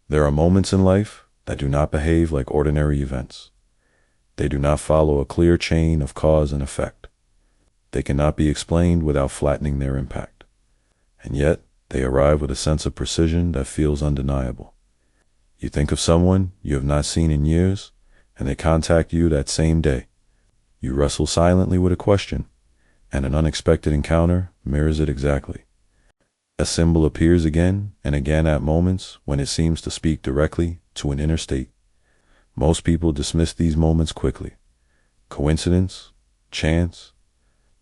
There are moments in life that do not behave like ordinary events. They do not follow a clear chain of cause and effect. They cannot be explained without flattening their impact. And yet, they arrive with a sense of precision that feels undeniable. You think of someone you have not seen in years, and they contact you that same day. You wrestle silently with a question, and an unexpected encounter mirrors it exactly. A symbol appears again and again at moments when it seems to speak directly to an inner state. Most people dismiss these moments quickly. Coincidence, chance,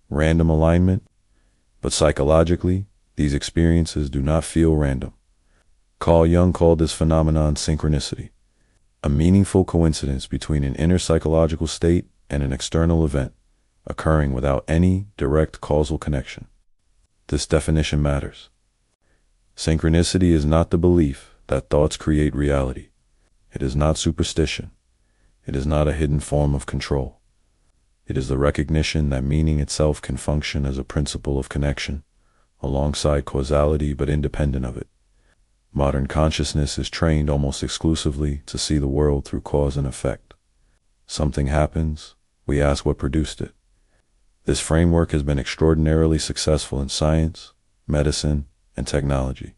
random alignment, but psychologically, these experiences do not feel random. Carl Jung called this phenomenon synchronicity, a meaningful coincidence between an inner psychological state and an external event, occurring without any direct causal connection. This definition matters. Synchronicity is not the belief that thoughts create reality. It is not superstition. It is not a hidden form of control. It is the recognition that meaning itself can function as a principle of connection, alongside causality but independent of it. Modern consciousness is trained almost exclusively to see the world through cause and effect. Something happens, we ask what produced it. This framework has been extraordinarily successful in science, medicine, and technology.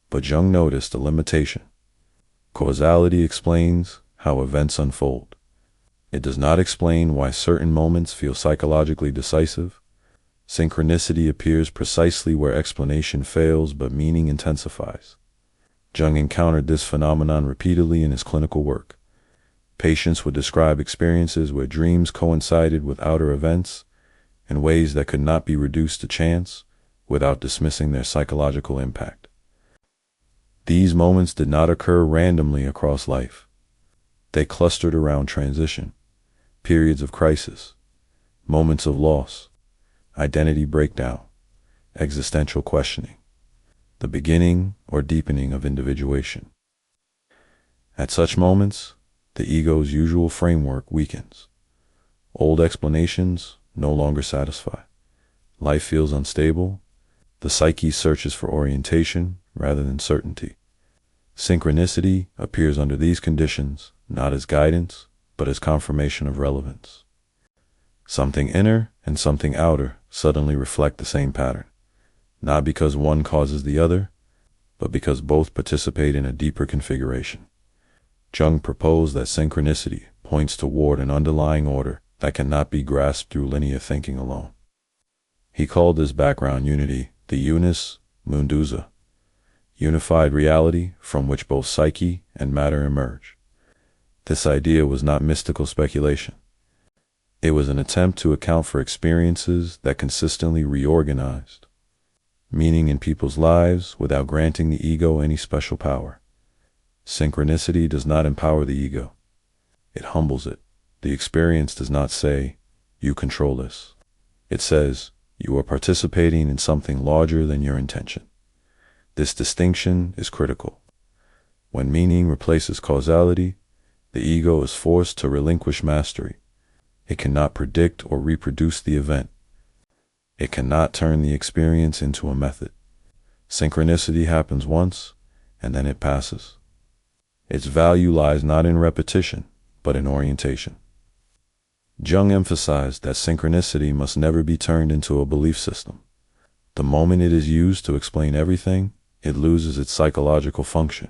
But Jung noticed a limitation. Causality explains how events unfold. It does not explain why certain moments feel psychologically decisive. Synchronicity appears precisely where explanation fails but meaning intensifies. Jung encountered this phenomenon repeatedly in his clinical work. Patients would describe experiences where dreams coincided with outer events in ways that could not be reduced to chance without dismissing their psychological impact. These moments did not occur randomly across life. They clustered around transition, periods of crisis, moments of loss, identity breakdown, existential questioning, the beginning or deepening of individuation. At such moments, the ego's usual framework weakens. Old explanations no longer satisfy. Life feels unstable. The psyche searches for orientation rather than certainty. Synchronicity appears under these conditions, not as guidance, but as confirmation of relevance. Something inner and something outer suddenly reflect the same pattern, not because one causes the other, but because both participate in a deeper configuration. Jung proposed that synchronicity points toward an underlying order that cannot be grasped through linear thinking alone. He called this background unity the unus mundusa, unified reality from which both psyche and matter emerge. This idea was not mystical speculation. It was an attempt to account for experiences that consistently reorganized meaning in people's lives without granting the ego any special power. Synchronicity does not empower the ego. It humbles it. The experience does not say, "You control this." It says, "You are participating in something larger than your intention." This distinction is critical. When meaning replaces causality, the ego is forced to relinquish mastery. It cannot predict or reproduce the event. It cannot turn the experience into a method. Synchronicity happens once, and then it passes. Its value lies not in repetition, but in orientation. Jung emphasized that synchronicity must never be turned into a belief system. The moment it is used to explain everything, it loses its psychological function.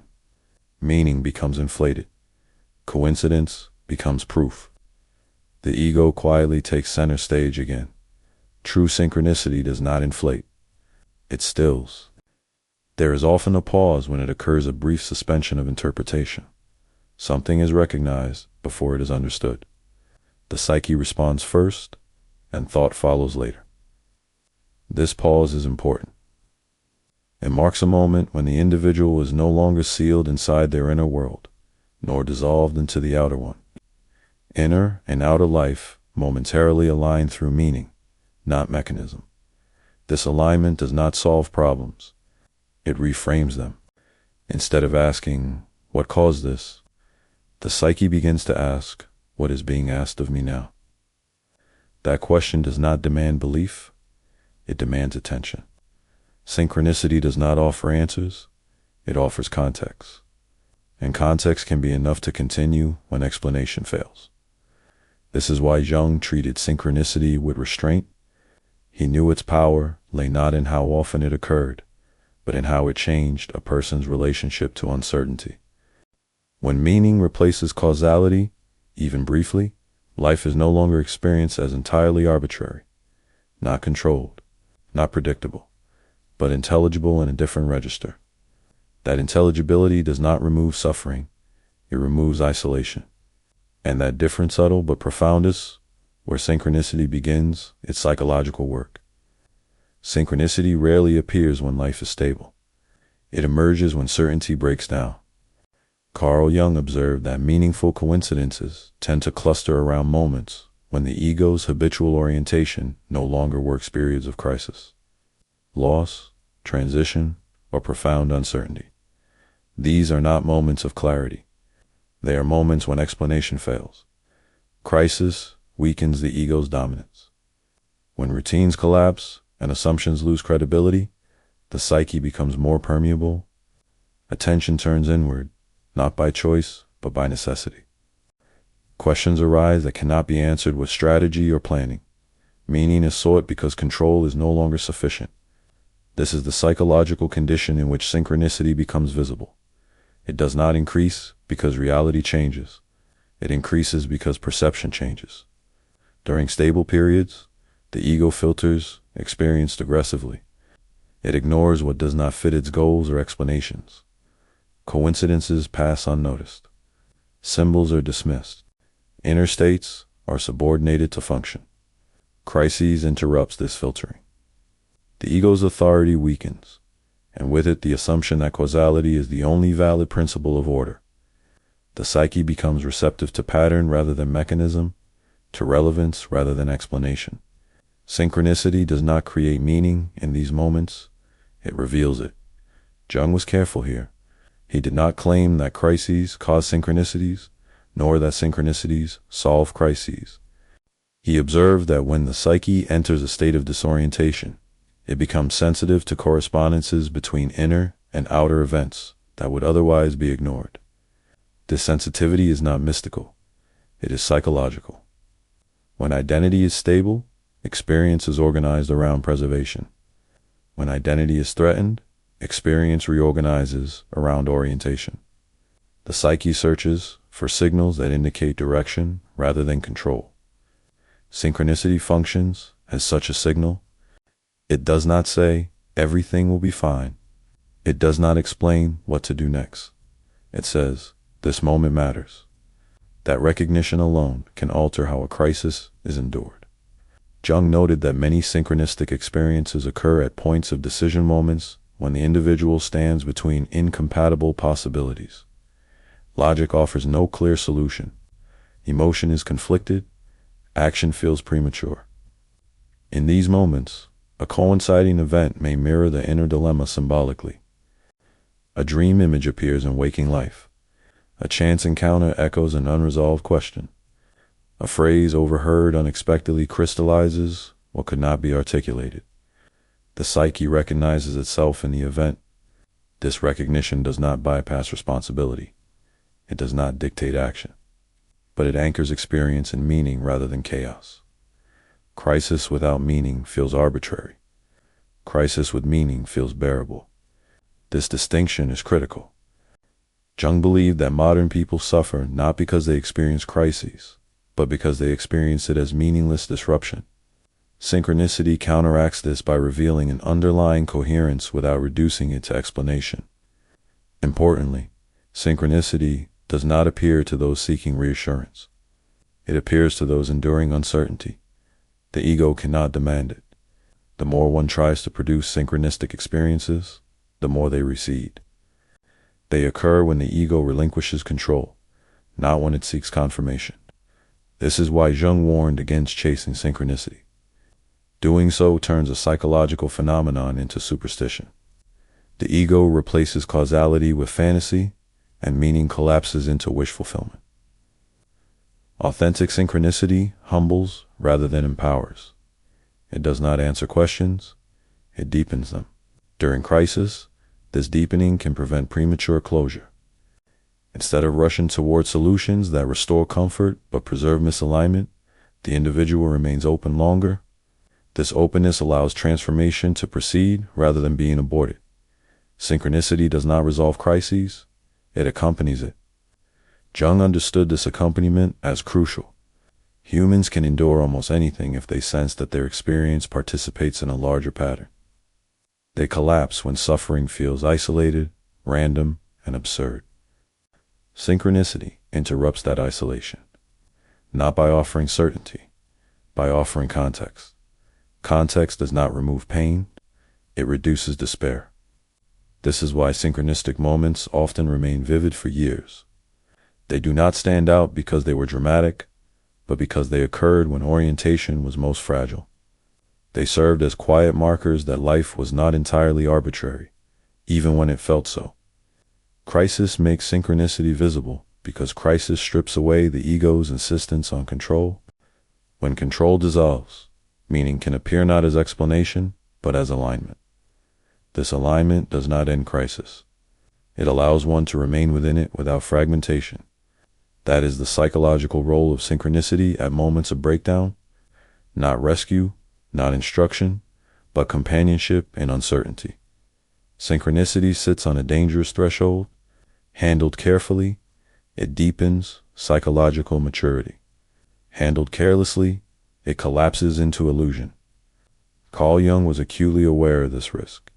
Meaning becomes inflated. Coincidence becomes proof. The ego quietly takes center stage again. True synchronicity does not inflate. It stills. There is often a pause when it occurs, a brief suspension of interpretation. Something is recognized before it is understood. The psyche responds first, and thought follows later. This pause is important. It marks a moment when the individual is no longer sealed inside their inner world, nor dissolved into the outer one. Inner and outer life momentarily align through meaning, not mechanism. This alignment does not solve problems. It reframes them. Instead of asking, "What caused this?" the psyche begins to ask, "What is being asked of me now?" That question does not demand belief. It demands attention. Synchronicity does not offer answers. It offers context. and context can be enough to continue when explanation fails. This is why Jung treated synchronicity with restraint. He knew its power lay not in how often it occurred, but in how it changed a person's relationship to uncertainty. When meaning replaces causality, even briefly, life is no longer experienced as entirely arbitrary, not controlled, not predictable, but intelligible in a different register. That intelligibility does not remove suffering, it removes isolation. And that different, subtle but profound is where synchronicity begins its psychological work. Synchronicity rarely appears when life is stable. It emerges when certainty breaks down. Carl Jung observed that meaningful coincidences tend to cluster around moments when the ego's habitual orientation no longer works periods of crisis, loss, transition, or profound uncertainty. These are not moments of clarity. They are moments when explanation fails. Crisis weakens the ego's dominance. When routines collapse and assumptions lose credibility, the psyche becomes more permeable. Attention turns inward, not by choice, but by necessity. Questions arise that cannot be answered with strategy or planning. Meaning is sought because control is no longer sufficient. This is the psychological condition in which synchronicity becomes visible. It does not increase because reality changes. It increases because perception changes. During stable periods, the ego filters experience aggressively. It ignores what does not fit its goals or explanations. Coincidences pass unnoticed. Symbols are dismissed. Inner states are subordinated to function. Crises interrupts this filtering. The ego's authority weakens, and with it the assumption that causality is the only valid principle of order. The psyche becomes receptive to pattern rather than mechanism, to relevance rather than explanation. Synchronicity does not create meaning in these moments, it reveals it. Jung was careful here. He did not claim that crises cause synchronicities, nor that synchronicities solve crises. He observed that when the psyche enters a state of disorientation, it becomes sensitive to correspondences between inner and outer events that would otherwise be ignored. This sensitivity is not mystical, it is psychological. When identity is stable, experience is organized around preservation. When identity is threatened, experience reorganizes around orientation. The psyche searches for signals that indicate direction rather than control. Synchronicity functions as such a signal. It does not say, everything will be fine. It does not explain what to do next. It says, this moment matters. That recognition alone can alter how a crisis is endured. Jung noted that many synchronistic experiences occur at points of decision moments when the individual stands between incompatible possibilities. Logic offers no clear solution. Emotion is conflicted. Action feels premature. In these moments, a coinciding event may mirror the inner dilemma symbolically. A dream image appears in waking life. A chance encounter echoes an unresolved question. A phrase overheard unexpectedly crystallizes what could not be articulated. The psyche recognizes itself in the event. This recognition does not bypass responsibility. It does not dictate action, but it anchors experience in meaning rather than chaos. Crisis without meaning feels arbitrary. Crisis with meaning feels bearable. This distinction is critical. Jung believed that modern people suffer not because they experience crises, but because they experience it as meaningless disruption. Synchronicity counteracts this by revealing an underlying coherence without reducing it to explanation. Importantly, synchronicity does not appear to those seeking reassurance. It appears to those enduring uncertainty. The ego cannot demand it. The more one tries to produce synchronistic experiences, the more they recede. They occur when the ego relinquishes control, not when it seeks confirmation. This is why Jung warned against chasing synchronicity. Doing so turns a psychological phenomenon into superstition. The ego replaces causality with fantasy, and meaning collapses into wish fulfillment. Authentic synchronicity humbles rather than empowers. It does not answer questions, it deepens them. During crisis, this deepening can prevent premature closure. Instead of rushing toward solutions that restore comfort but preserve misalignment, the individual remains open longer. This openness allows transformation to proceed rather than being aborted. Synchronicity does not resolve crises, it accompanies it. Jung understood this accompaniment as crucial. Humans can endure almost anything if they sense that their experience participates in a larger pattern. They collapse when suffering feels isolated, random, and absurd. Synchronicity interrupts that isolation, not by offering certainty, by offering context. Context does not remove pain, it reduces despair. This is why synchronistic moments often remain vivid for years. They do not stand out because they were dramatic, but because they occurred when orientation was most fragile. They served as quiet markers that life was not entirely arbitrary, even when it felt so. Crisis makes synchronicity visible because crisis strips away the ego's insistence on control. When control dissolves, meaning can appear not as explanation, but as alignment. This alignment does not end crisis. It allows one to remain within it without fragmentation. That is the psychological role of synchronicity at moments of breakdown. Not rescue, not instruction, but companionship in uncertainty. Synchronicity sits on a dangerous threshold. Handled carefully, it deepens psychological maturity. Handled carelessly, it collapses into illusion. Carl Jung was acutely aware of this risk.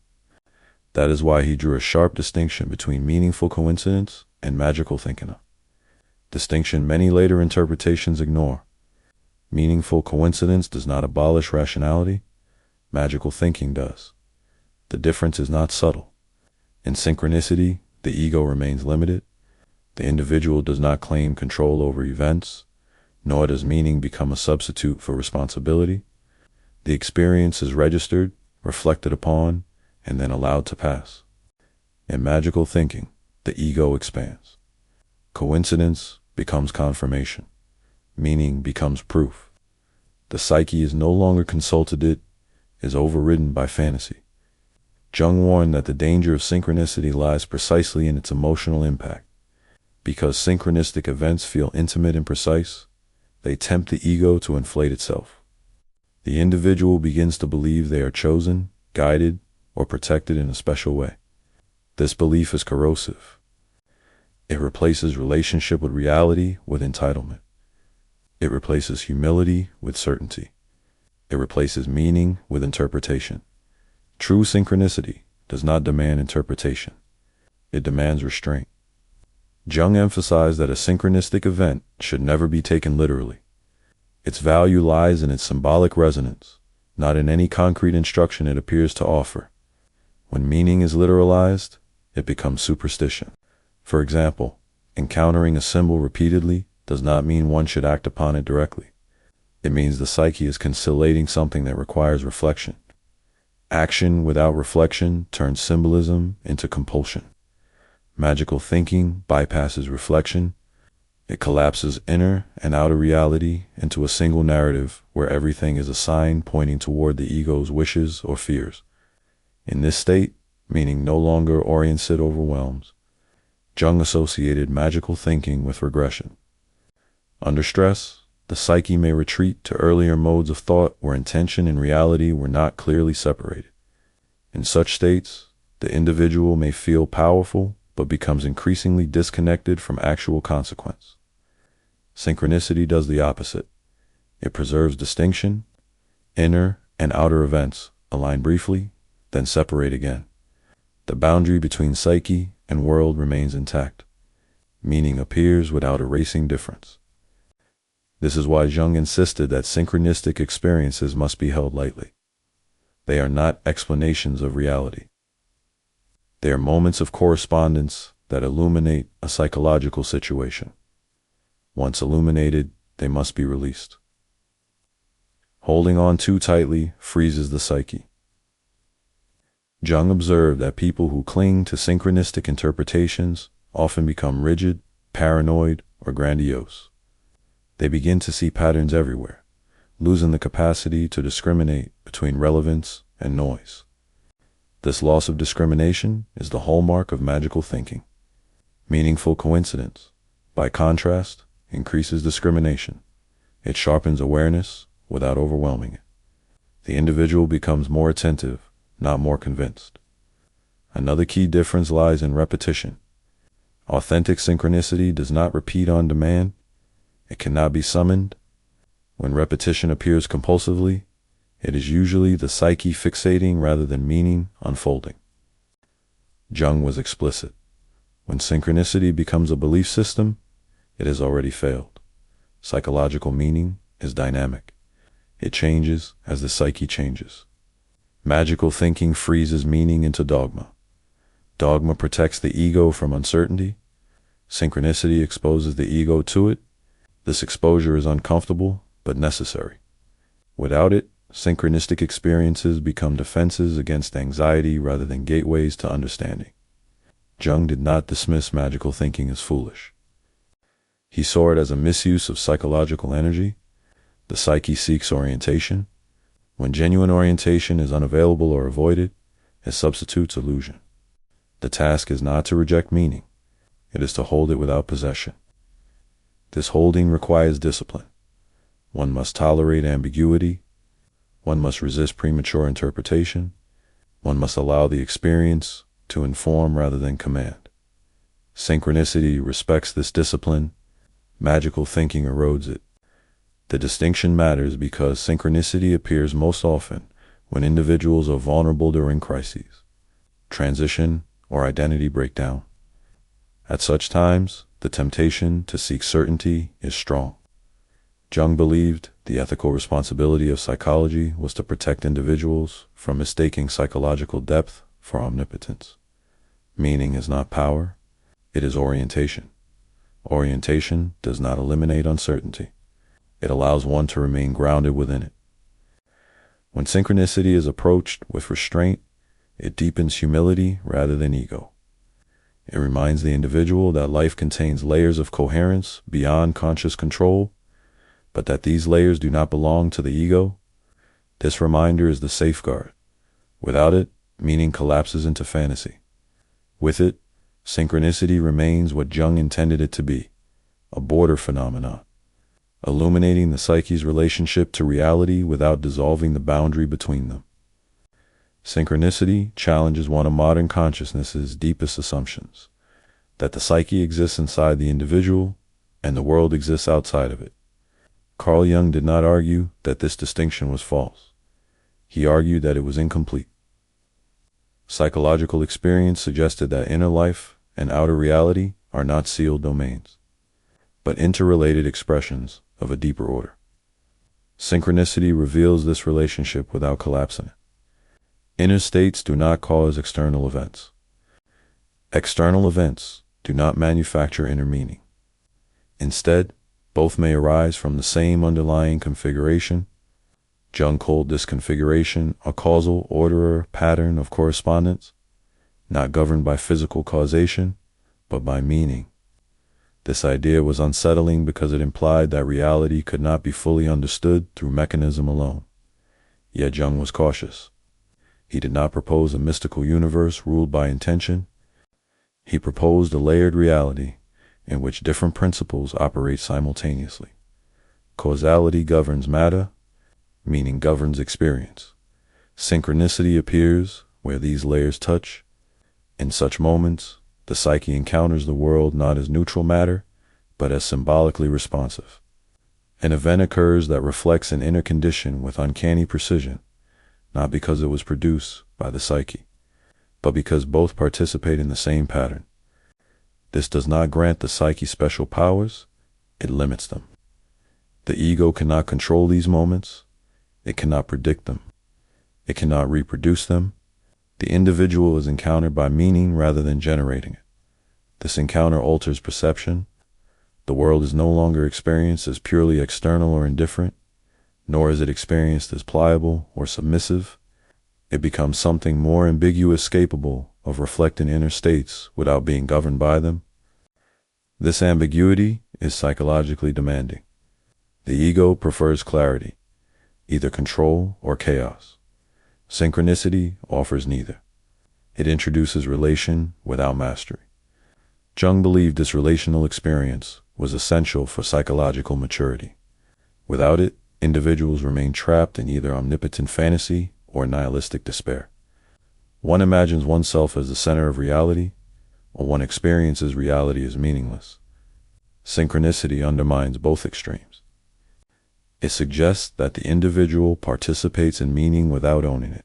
That is why he drew a sharp distinction between meaningful coincidence and magical thinking. Distinction many later interpretations ignore. Meaningful coincidence does not abolish rationality. Magical thinking does. The difference is not subtle. In synchronicity, the ego remains limited. The individual does not claim control over events, nor does meaning become a substitute for responsibility. The experience is registered, reflected upon, and then allowed to pass. In magical thinking, the ego expands. Coincidence becomes confirmation. Meaning becomes proof. The psyche is no longer consulted, it is overridden by fantasy. Jung warned that the danger of synchronicity lies precisely in its emotional impact. Because synchronistic events feel intimate and precise, they tempt the ego to inflate itself. The individual begins to believe they are chosen, guided, or protected in a special way. This belief is corrosive. It replaces relationship with reality with entitlement. It replaces humility with certainty. It replaces meaning with interpretation. True synchronicity does not demand interpretation. It demands restraint. Jung emphasized that a synchronistic event should never be taken literally. Its value lies in its symbolic resonance, not in any concrete instruction it appears to offer. When meaning is literalized, it becomes superstition. For example, encountering a symbol repeatedly does not mean one should act upon it directly. It means the psyche is conciliating something that requires reflection. Action without reflection turns symbolism into compulsion. Magical thinking bypasses reflection. It collapses inner and outer reality into a single narrative where everything is a sign pointing toward the ego's wishes or fears. In this state, meaning no longer orients it overwhelms, Jung associated magical thinking with regression. Under stress, the psyche may retreat to earlier modes of thought where intention and reality were not clearly separated. In such states, the individual may feel powerful but becomes increasingly disconnected from actual consequence. Synchronicity does the opposite. It preserves distinction. Inner and outer events align briefly, then separate again. The boundary between psyche and world remains intact. Meaning appears without erasing difference. This is why Jung insisted that synchronistic experiences must be held lightly. They are not explanations of reality. They are moments of correspondence that illuminate a psychological situation. Once illuminated, they must be released. Holding on too tightly freezes the psyche. Jung observed that people who cling to synchronistic interpretations often become rigid, paranoid, or grandiose. They begin to see patterns everywhere, losing the capacity to discriminate between relevance and noise. This loss of discrimination is the hallmark of magical thinking. Meaningful coincidence, by contrast, increases discrimination. It sharpens awareness without overwhelming it. The individual becomes more attentive, not more convinced. Another key difference lies in repetition. Authentic synchronicity does not repeat on demand. It cannot be summoned. When repetition appears compulsively, it is usually the psyche fixating rather than meaning unfolding. Jung was explicit. When synchronicity becomes a belief system, it has already failed. Psychological meaning is dynamic. It changes as the psyche changes. Magical thinking freezes meaning into dogma. Dogma protects the ego from uncertainty. Synchronicity exposes the ego to it. This exposure is uncomfortable, but necessary. Without it, synchronistic experiences become defenses against anxiety rather than gateways to understanding. Jung did not dismiss magical thinking as foolish. He saw it as a misuse of psychological energy. The psyche seeks orientation. When genuine orientation is unavailable or avoided, it substitutes illusion. The task is not to reject meaning. It is to hold it without possession. This holding requires discipline. One must tolerate ambiguity. One must resist premature interpretation. One must allow the experience to inform rather than command. Synchronicity respects this discipline. Magical thinking erodes it. The distinction matters because synchronicity appears most often when individuals are vulnerable during crises, transition, or identity breakdown. At such times, the temptation to seek certainty is strong. Jung believed the ethical responsibility of psychology was to protect individuals from mistaking psychological depth for omnipotence. Meaning is not power, it is orientation. Orientation does not eliminate uncertainty. It allows one to remain grounded within it. When synchronicity is approached with restraint, it deepens humility rather than ego. It reminds the individual that life contains layers of coherence beyond conscious control, but that these layers do not belong to the ego. This reminder is the safeguard. Without it, meaning collapses into fantasy. With it, synchronicity remains what Jung intended it to be, a border phenomenon, illuminating the psyche's relationship to reality without dissolving the boundary between them. Synchronicity challenges one of modern consciousness's deepest assumptions, that the psyche exists inside the individual and the world exists outside of it. Carl Jung did not argue that this distinction was false. He argued that it was incomplete. Psychological experience suggested that inner life and outer reality are not sealed domains, but interrelated expressions of a deeper order. Synchronicity reveals this relationship without collapsing it. Inner states do not cause external events. External events do not manufacture inner meaning. Instead, both may arise from the same underlying configuration. Jung called this configuration a causal orderer pattern of correspondence, not governed by physical causation, but by meaning. This idea was unsettling because it implied that reality could not be fully understood through mechanism alone. Yet Jung was cautious. He did not propose a mystical universe ruled by intention. He proposed a layered reality in which different principles operate simultaneously. Causality governs matter, meaning governs experience. Synchronicity appears where these layers touch. In such moments, the psyche encounters the world not as neutral matter, but as symbolically responsive. An event occurs that reflects an inner condition with uncanny precision, not because it was produced by the psyche, but because both participate in the same pattern. This does not grant the psyche special powers, it limits them. The ego cannot control these moments. It cannot predict them. It cannot reproduce them. The individual is encountered by meaning rather than generating it. This encounter alters perception. The world is no longer experienced as purely external or indifferent, nor is it experienced as pliable or submissive. It becomes something more ambiguous, capable of reflecting inner states without being governed by them. This ambiguity is psychologically demanding. The ego prefers clarity, either control or chaos. Synchronicity offers neither. It introduces relation without mastery. Jung believed this relational experience was essential for psychological maturity. Without it, individuals remain trapped in either omnipotent fantasy or nihilistic despair. One imagines oneself as the center of reality, or one experiences reality as meaningless. Synchronicity undermines both extremes. It suggests that the individual participates in meaning without owning it.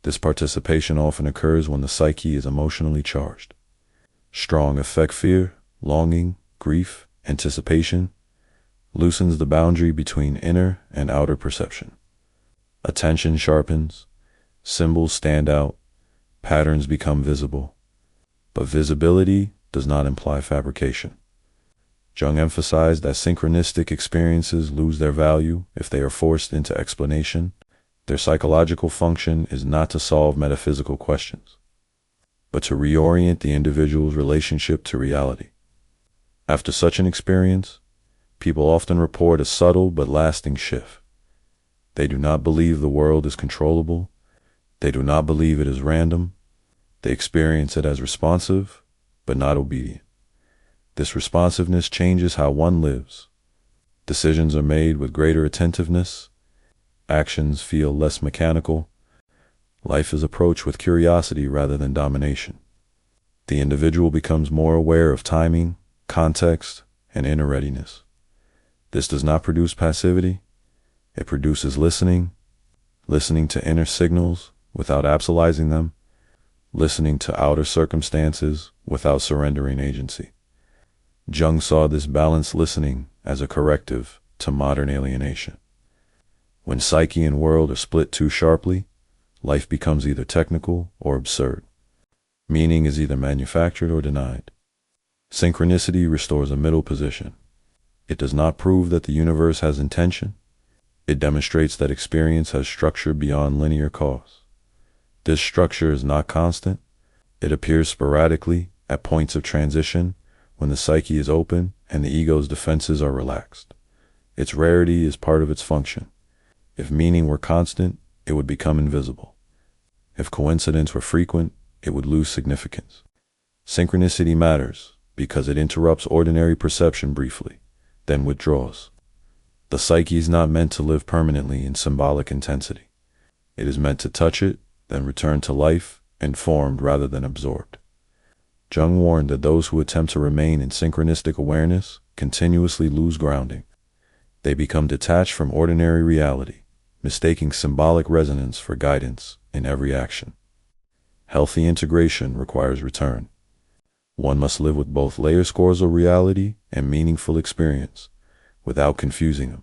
This participation often occurs when the psyche is emotionally charged. Strong affect fear, longing, grief, anticipation, loosens the boundary between inner and outer perception. Attention sharpens, symbols stand out, patterns become visible. But visibility does not imply fabrication. Jung emphasized that synchronistic experiences lose their value if they are forced into explanation. Their psychological function is not to solve metaphysical questions, but to reorient the individual's relationship to reality. After such an experience, people often report a subtle but lasting shift. They do not believe the world is controllable. They do not believe it is random. They experience it as responsive, but not obedient. This responsiveness changes how one lives. Decisions are made with greater attentiveness. Actions feel less mechanical. Life is approached with curiosity rather than domination. The individual becomes more aware of timing, context, and inner readiness. This does not produce passivity. It produces listening to inner signals without absolutizing them, listening to outer circumstances without surrendering agency. Jung saw this balanced listening as a corrective to modern alienation. When psyche and world are split too sharply, life becomes either technical or absurd. Meaning is either manufactured or denied. Synchronicity restores a middle position. It does not prove that the universe has intention. It demonstrates that experience has structure beyond linear cause. This structure is not constant. It appears sporadically at points of transition when the psyche is open and the ego's defenses are relaxed. Its rarity is part of its function. If meaning were constant, it would become invisible. If coincidence were frequent, it would lose significance. Synchronicity matters because it interrupts ordinary perception briefly, then withdraws. The psyche is not meant to live permanently in symbolic intensity. It is meant to touch it, then return to life, informed rather than absorbed. Jung warned that those who attempt to remain in synchronistic awareness continuously lose grounding. They become detached from ordinary reality, mistaking symbolic resonance for guidance in every action. Healthy integration requires return. One must live with both layers causal reality and meaningful experience, without confusing them.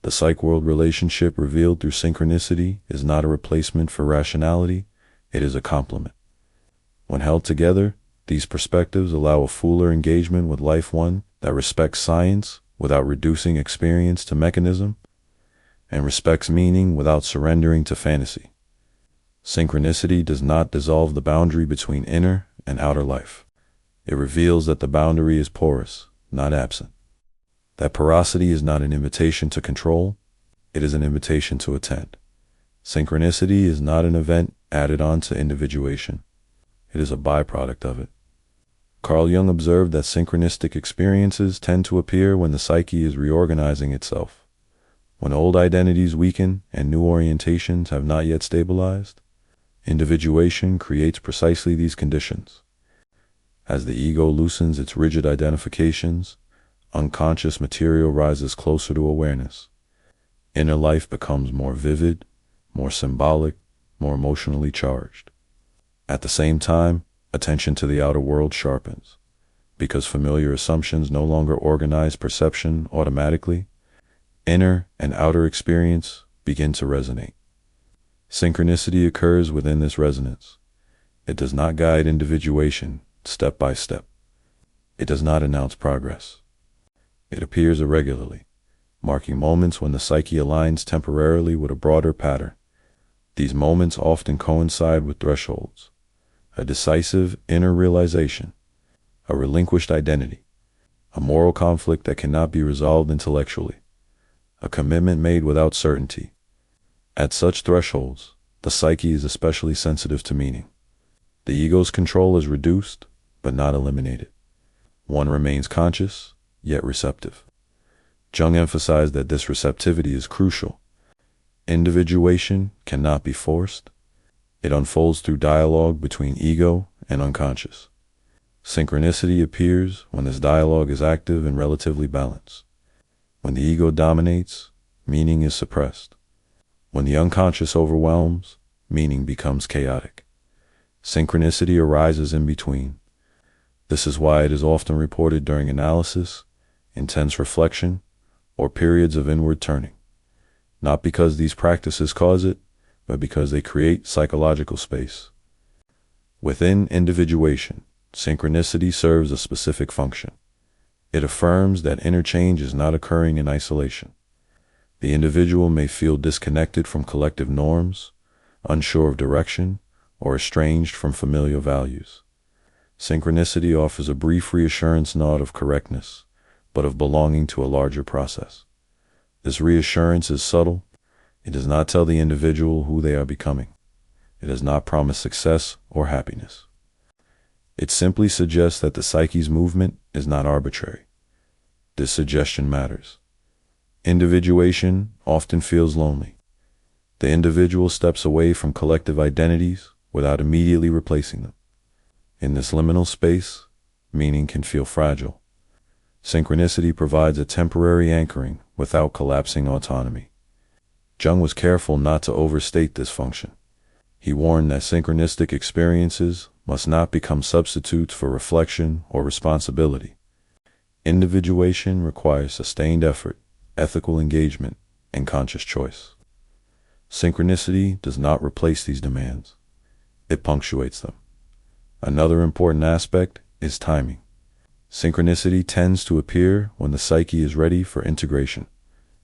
The psych-world relationship revealed through synchronicity is not a replacement for rationality, it is a complement. When held together, these perspectives allow a fuller engagement with life, one that respects science without reducing experience to mechanism, and respects meaning without surrendering to fantasy. Synchronicity does not dissolve the boundary between inner and outer life. It reveals that the boundary is porous, not absent. That porosity is not an invitation to control, it is an invitation to attend. Synchronicity is not an event added on to individuation. It is a byproduct of it. Carl Jung observed that synchronistic experiences tend to appear when the psyche is reorganizing itself. When old identities weaken and new orientations have not yet stabilized, individuation creates precisely these conditions. As the ego loosens its rigid identifications, unconscious material rises closer to awareness. Inner life becomes more vivid, more symbolic, more emotionally charged. At the same time, attention to the outer world sharpens. Because familiar assumptions no longer organize perception automatically, inner and outer experience begin to resonate. Synchronicity occurs within this resonance. It does not guide individuation step by step. It does not announce progress. It appears irregularly, marking moments when the psyche aligns temporarily with a broader pattern. These moments often coincide with thresholds, a decisive inner realization, a relinquished identity, a moral conflict that cannot be resolved intellectually, a commitment made without certainty. At such thresholds, the psyche is especially sensitive to meaning. The ego's control is reduced, but not eliminated. One remains conscious, yet receptive. Jung emphasized that this receptivity is crucial. Individuation cannot be forced. It unfolds through dialogue between ego and unconscious. Synchronicity appears when this dialogue is active and relatively balanced. When the ego dominates, meaning is suppressed. When the unconscious overwhelms, meaning becomes chaotic. Synchronicity arises in between. This is why it is often reported during analysis, intense reflection, or periods of inward turning. Not because these practices cause it, but because they create psychological space. Within individuation, synchronicity serves a specific function. It affirms that interchange is not occurring in isolation. The individual may feel disconnected from collective norms, unsure of direction, or estranged from familiar values. Synchronicity offers a brief reassurance, not of correctness, but of belonging to a larger process. This reassurance is subtle. It does not tell the individual who they are becoming. It does not promise success or happiness. It simply suggests that the psyche's movement is not arbitrary. This suggestion matters. Individuation often feels lonely. The individual steps away from collective identities without immediately replacing them. In this liminal space, meaning can feel fragile. Synchronicity provides a temporary anchoring without collapsing autonomy. Jung was careful not to overstate this function. He warned that synchronistic experiences must not become substitutes for reflection or responsibility. Individuation requires sustained effort, ethical engagement, and conscious choice. Synchronicity does not replace these demands. It punctuates them. Another important aspect is timing. Synchronicity tends to appear when the psyche is ready for integration,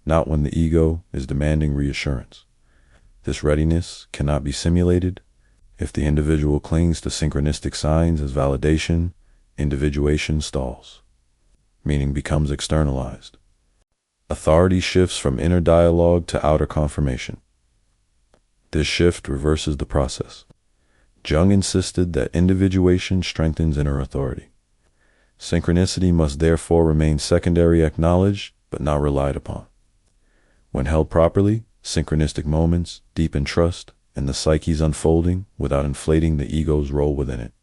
not when the ego is demanding reassurance. This readiness cannot be simulated. If the individual clings to synchronistic signs as validation, individuation stalls. Meaning becomes externalized. Authority shifts from inner dialogue to outer confirmation. This shift reverses the process. Jung insisted that individuation strengthens inner authority. Synchronicity must therefore remain secondary, acknowledged, but not relied upon. When held properly, synchronistic moments deepen trust in the psyche's unfolding without inflating the ego's role within it.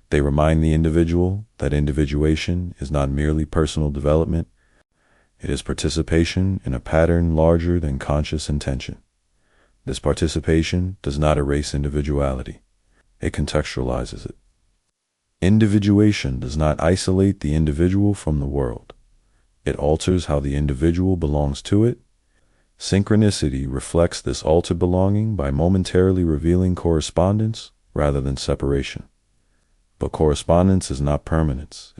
They remind the individual that individuation is not merely personal development, it is participation in a pattern larger than conscious intention. This participation does not erase individuality, it contextualizes it. Individuation does not isolate the individual from the world. It alters how the individual belongs to it. Synchronicity reflects this altered belonging by momentarily revealing correspondence rather than separation. But correspondence is not permanence.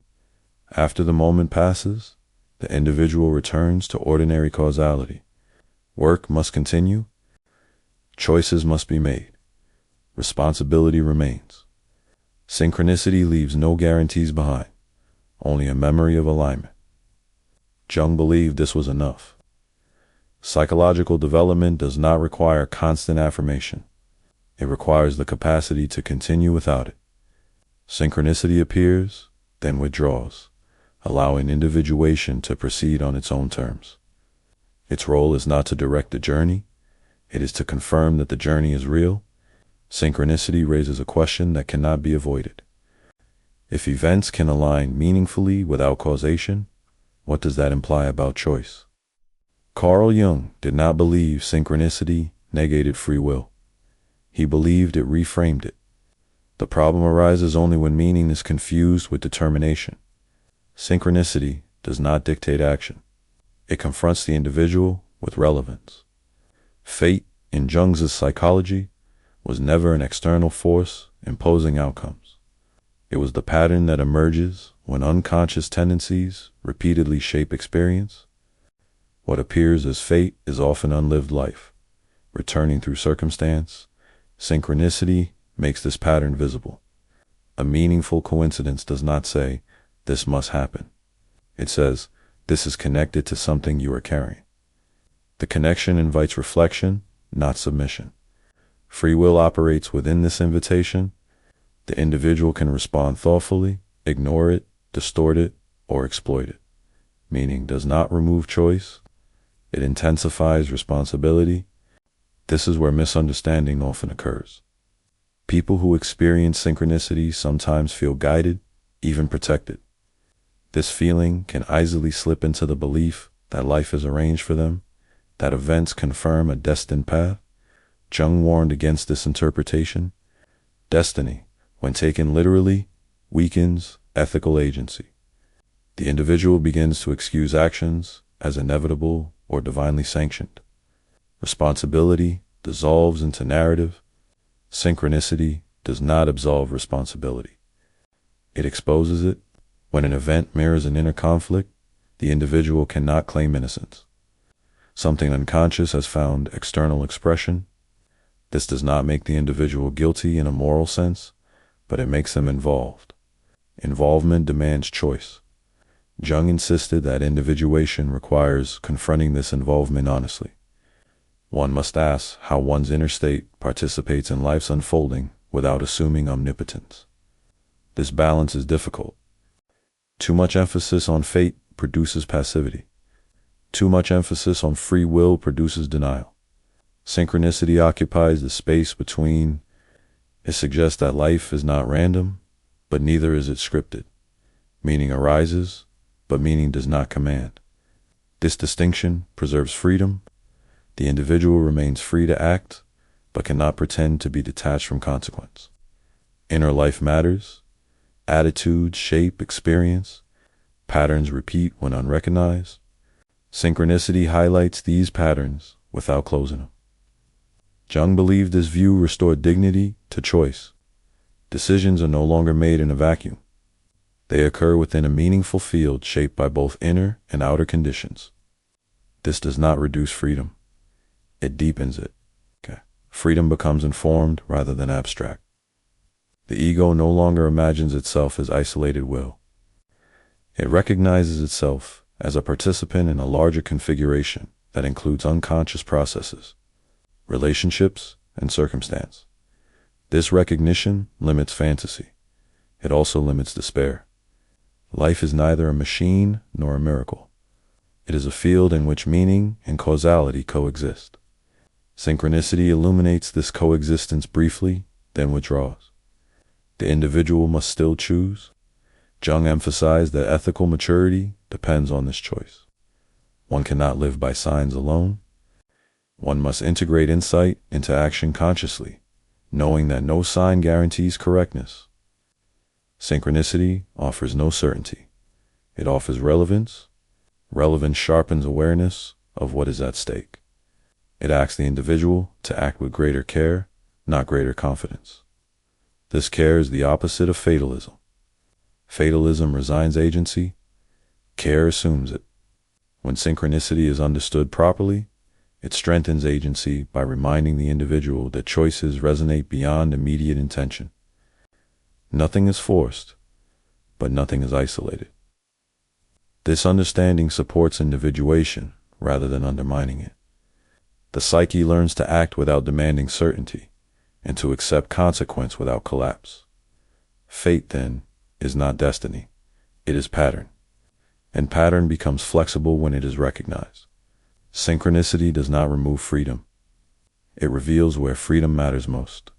After the moment passes, the individual returns to ordinary causality. Work must continue. Choices must be made. Responsibility remains. Synchronicity leaves no guarantees behind, only a memory of alignment. Jung believed this was enough. Psychological development does not require constant affirmation. It requires the capacity to continue without it. Synchronicity appears, then withdraws, allowing individuation to proceed on its own terms. Its role is not to direct the journey, it is to confirm that the journey is real. Synchronicity raises a question that cannot be avoided. If events can align meaningfully without causation, what does that imply about choice? Carl Jung did not believe synchronicity negated free will. He believed it reframed it. The problem arises only when meaning is confused with determination. Synchronicity does not dictate action. It confronts the individual with relevance. Fate, in Jung's psychology, was never an external force imposing outcomes. It was the pattern that emerges when unconscious tendencies repeatedly shape experience. What appears as fate is often unlived life, returning through circumstance. Synchronicity makes this pattern visible. A meaningful coincidence does not say, "This must happen." It says, "This is connected to something you are carrying." The connection invites reflection, not submission. Free will operates within this invitation. The individual can respond thoughtfully, ignore it, distort it, or exploit it, meaning does not remove choice. It intensifies responsibility. This is where misunderstanding often occurs. People who experience synchronicity sometimes feel guided, even protected. This feeling can easily slip into the belief that life is arranged for them, that events confirm a destined path. Jung warned against this interpretation. Destiny, when taken literally, weakens ethical agency. The individual begins to excuse actions as inevitable or divinely sanctioned. Responsibility dissolves into narrative. Synchronicity does not absolve responsibility. It exposes it. When an event mirrors an inner conflict, the individual cannot claim innocence. Something unconscious has found external expression. This does not make the individual guilty in a moral sense, but it makes them involved. Involvement demands choice. Jung insisted that individuation requires confronting this involvement honestly. One must ask how one's inner state participates in life's unfolding without assuming omnipotence. This balance is difficult. Too much emphasis on fate produces passivity. Too much emphasis on free will produces denial. Synchronicity occupies the space between. It suggests that life is not random, but neither is it scripted. Meaning arises, but meaning does not command. This distinction preserves freedom. The individual remains free to act, but cannot pretend to be detached from consequence. Inner life matters. Attitudes shape experience. Patterns repeat when unrecognized. Synchronicity highlights these patterns without closing them. Jung believed this view restored dignity to choice. Decisions are no longer made in a vacuum. They occur within a meaningful field shaped by both inner and outer conditions. This does not reduce freedom. It deepens it. Freedom becomes informed rather than abstract. The ego no longer imagines itself as isolated will. It recognizes itself as a participant in a larger configuration that includes unconscious processes, relationships, and circumstance. This recognition limits fantasy. It also limits despair. Life is neither a machine nor a miracle. It is a field in which meaning and causality coexist. Synchronicity illuminates this coexistence briefly, then withdraws. The individual must still choose. Jung emphasized that ethical maturity depends on this choice. One cannot live by signs alone. One must integrate insight into action consciously, knowing that no sign guarantees correctness. Synchronicity offers no certainty. It offers relevance. Relevance sharpens awareness of what is at stake. It asks the individual to act with greater care, not greater confidence. This care is the opposite of fatalism. Fatalism resigns agency. Care assumes it. When synchronicity is understood properly, it strengthens agency by reminding the individual that choices resonate beyond immediate intention. Nothing is forced, but nothing is isolated. This understanding supports individuation rather than undermining it. The psyche learns to act without demanding certainty and to accept consequence without collapse. Fate, then, is not destiny. It is pattern. And pattern becomes flexible when it is recognized. Synchronicity does not remove freedom. It reveals where freedom matters most.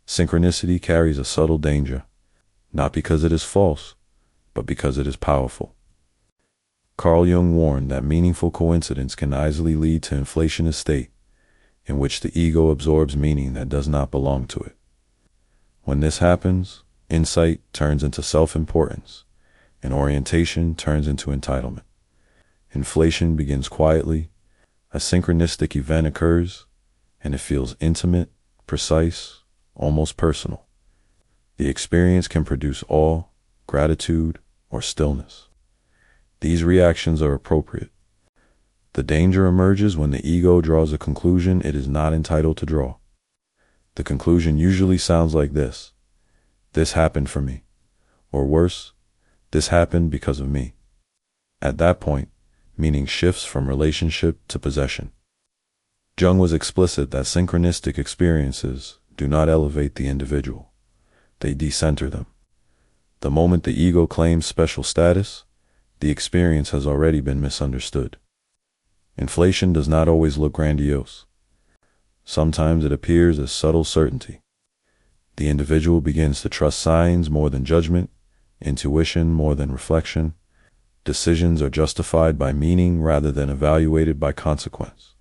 Synchronicity carries a subtle danger, not because it is false, but because it is powerful. Carl Jung warned that meaningful coincidence can easily lead to inflationist state, in which the ego absorbs meaning that does not belong to it. When this happens, insight turns into self-importance, and orientation turns into entitlement. Inflation begins quietly. A synchronistic event occurs, and it feels intimate, precise, almost personal. The experience can produce awe, gratitude, or stillness. These reactions are appropriate. The danger emerges when the ego draws a conclusion it is not entitled to draw. The conclusion usually sounds like this: this happened for me. Or worse, this happened because of me. At that point, meaning shifts from relationship to possession. Jung was explicit that synchronistic experiences do not elevate the individual. they decenter them. The moment the ego claims special status, the experience has already been misunderstood. Inflation does not always look grandiose. Sometimes it appears as subtle certainty. The individual begins to trust signs more than judgment, intuition more than reflection. Decisions are justified by meaning rather than evaluated by consequence.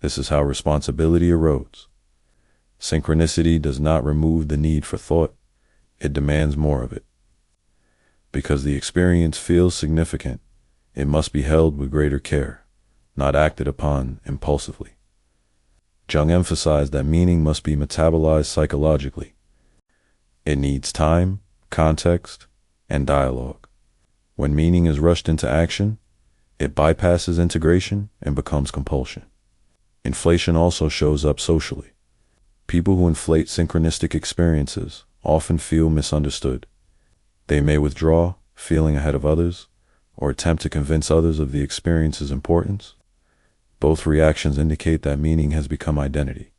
This is how responsibility erodes. Synchronicity does not remove the need for thought, it demands more of it. Because the experience feels significant, it must be held with greater care, not acted upon impulsively. Jung emphasized that meaning must be metabolized psychologically. It needs time, context, and dialogue. When meaning is rushed into action, it bypasses integration and becomes compulsion. Inflation also shows up socially. People who inflate synchronistic experiences often feel misunderstood. They may withdraw, feeling ahead of others, or attempt to convince others of the experience's importance. Both reactions indicate that meaning has become identity.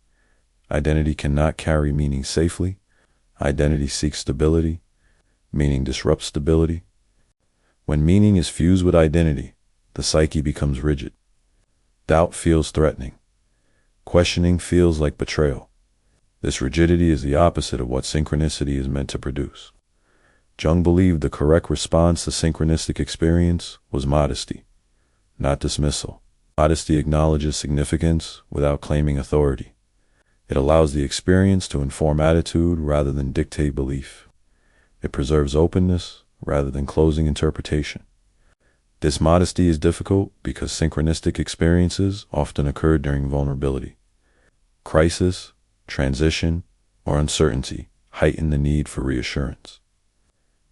Identity cannot carry meaning safely. Identity seeks stability. Meaning disrupts stability. When meaning is fused with identity, the psyche becomes rigid. Doubt feels threatening. Questioning feels like betrayal. This rigidity is the opposite of what synchronicity is meant to produce. Jung believed the correct response to synchronistic experience was modesty, not dismissal. Modesty acknowledges significance without claiming authority. It allows the experience to inform attitude rather than dictate belief. It preserves openness rather than closing interpretation. This modesty is difficult because synchronistic experiences often occur during vulnerability. Crisis, transition, or uncertainty heighten the need for reassurance.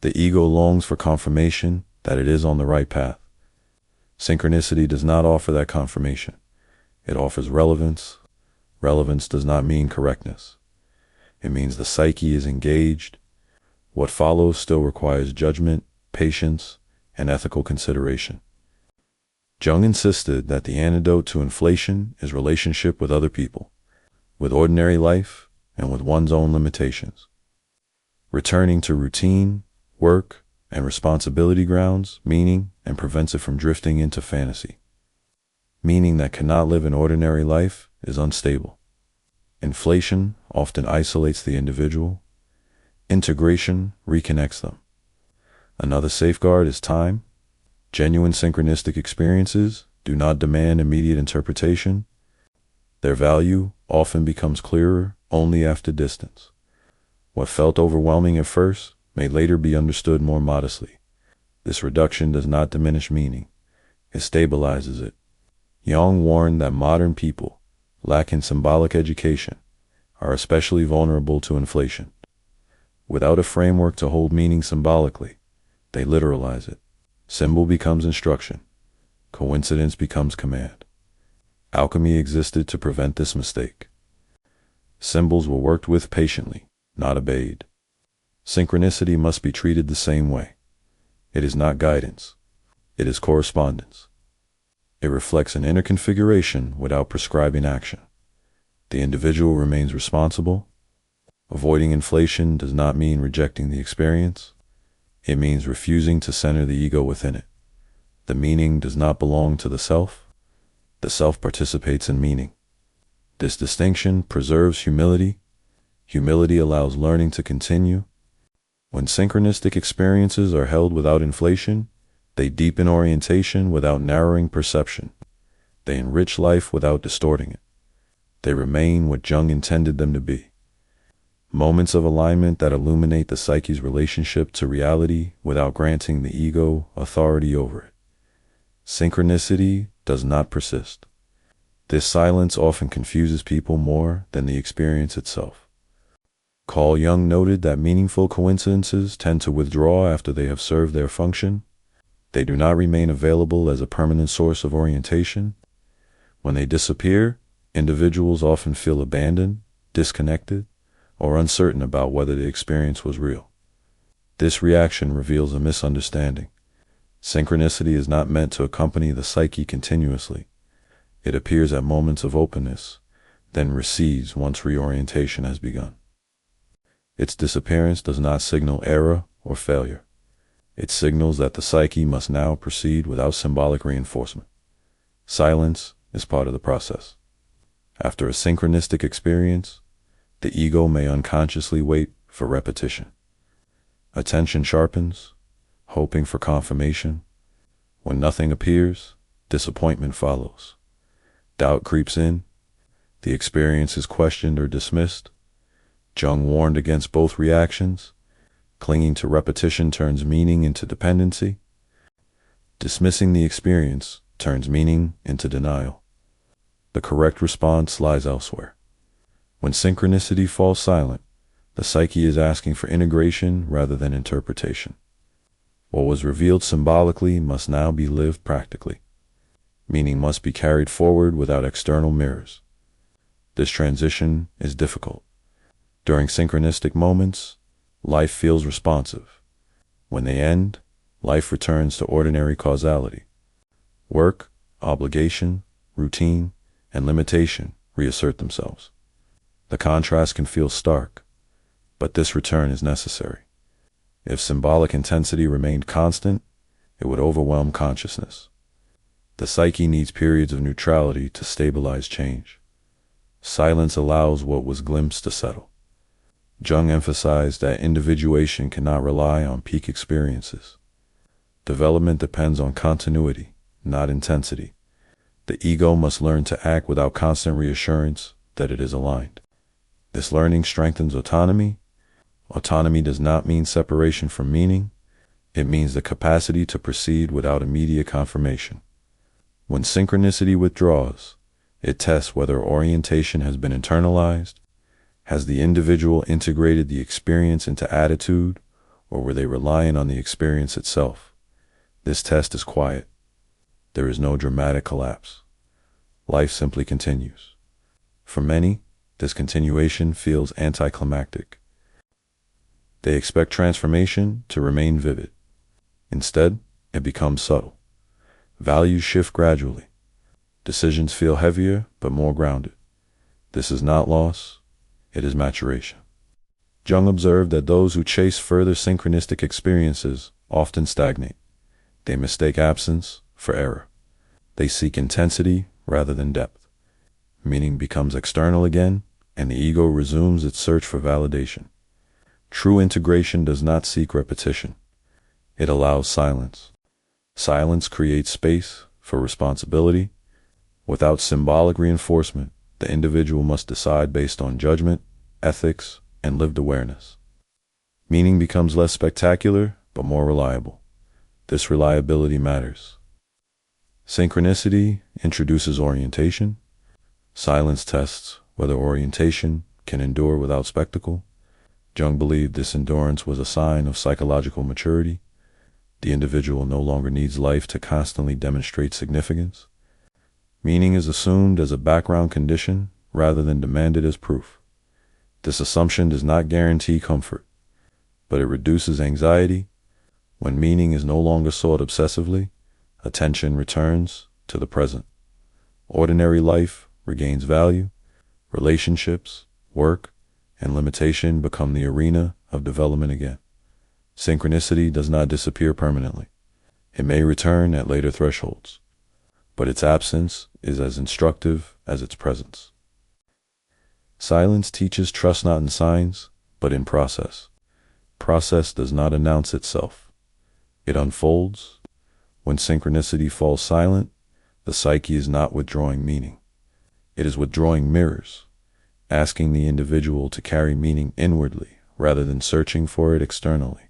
The ego longs for confirmation that it is on the right path. Synchronicity does not offer that confirmation. It offers relevance. Relevance does not mean correctness. It means the psyche is engaged. What follows still requires judgment, patience, and ethical consideration. Jung insisted that the antidote to inflation is relationship with other people, with ordinary life, and with one's own limitations. Returning to routine, work, and responsibility grounds meaning and prevents it from drifting into fantasy. Meaning that cannot live an ordinary life is unstable. Inflation often isolates the individual. Integration reconnects them. Another safeguard is time. Genuine synchronistic experiences do not demand immediate interpretation. Their value often becomes clearer only after distance. What felt overwhelming at first may later be understood more modestly. This reduction does not diminish meaning. It stabilizes it. Jung warned that modern people, lacking symbolic education, are especially vulnerable to inflation. Without a framework to hold meaning symbolically, they literalize it. Symbol becomes instruction. Coincidence becomes command. Alchemy existed to prevent this mistake. Symbols were worked with patiently, not obeyed. Synchronicity must be treated the same way. It is not guidance. It is correspondence. It reflects an inner configuration without prescribing action. The individual remains responsible. Avoiding inflation does not mean rejecting the experience. It means refusing to center the ego within it. The meaning does not belong to the self. The self participates in meaning. This distinction preserves humility. Humility allows learning to continue. When synchronistic experiences are held without inflation, they deepen orientation without narrowing perception. They enrich life without distorting it. They remain what Jung intended them to be. Moments of alignment that illuminate the psyche's relationship to reality without granting the ego authority over it. Synchronicity does not persist. This silence often confuses people more than the experience itself. Carl Jung noted that meaningful coincidences tend to withdraw after they have served their function. They do not remain available as a permanent source of orientation. When they disappear, individuals often feel abandoned, disconnected, or uncertain about whether the experience was real. This reaction reveals a misunderstanding. Synchronicity is not meant to accompany the psyche continuously. It appears at moments of openness, then recedes once reorientation has begun. Its disappearance does not signal error or failure. It signals that the psyche must now proceed without symbolic reinforcement. Silence is part of the process. After a synchronistic experience, the ego may unconsciously wait for repetition. Attention sharpens, hoping for confirmation. When nothing appears, disappointment follows. Doubt creeps in. The experience is questioned or dismissed. Jung warned against both reactions. Clinging to repetition turns meaning into dependency. Dismissing the experience turns meaning into denial. The correct response lies elsewhere. When synchronicity falls silent, the psyche is asking for integration rather than interpretation. What was revealed symbolically must now be lived practically. Meaning must be carried forward without external mirrors. This transition is difficult. During synchronistic moments, life feels responsive. When they end, life returns to ordinary causality. Work, obligation, routine, and limitation reassert themselves. The contrast can feel stark, but this return is necessary. If symbolic intensity remained constant, it would overwhelm consciousness. The psyche needs periods of neutrality to stabilize change. Silence allows what was glimpsed to settle. Jung emphasized that individuation cannot rely on peak experiences. Development depends on continuity, not intensity. The ego must learn to act without constant reassurance that it is aligned. This learning strengthens autonomy. Autonomy does not mean separation from meaning. It means the capacity to proceed without immediate confirmation. When synchronicity withdraws, it tests whether orientation has been internalized. Has the individual integrated the experience into attitude, or were they relying on the experience itself? This test is quiet. There is no dramatic collapse. Life simply continues. For many, this continuation feels anticlimactic. They expect transformation to remain vivid. Instead, it becomes subtle. Values shift gradually. Decisions feel heavier but more grounded. This is not loss, it is maturation. Jung observed that those who chase further synchronistic experiences often stagnate. They mistake absence for error. They seek intensity rather than depth. Meaning becomes external again, and the ego resumes its search for validation. True integration does not seek repetition. It allows silence. Silence creates space for responsibility. Without symbolic reinforcement, the individual must decide based on judgment, ethics, and lived awareness. Meaning becomes less spectacular, but more reliable. This reliability matters. Synchronicity introduces orientation. Silence tests whether orientation can endure without spectacle. Jung believed this endurance was a sign of psychological maturity. The individual no longer needs life to constantly demonstrate significance. Meaning is assumed as a background condition rather than demanded as proof. This assumption does not guarantee comfort, but it reduces anxiety. When meaning is no longer sought obsessively, attention returns to the present. Ordinary life regains value. Relationships, work, and limitation become the arena of development again. Synchronicity does not disappear permanently. It may return at later thresholds, but its absence is as instructive as its presence. Silence teaches trust not in signs, but in process. Process does not announce itself. It unfolds. When synchronicity falls silent, the psyche is not withdrawing meaning. It is withdrawing mirrors, asking the individual to carry meaning inwardly rather than searching for it externally.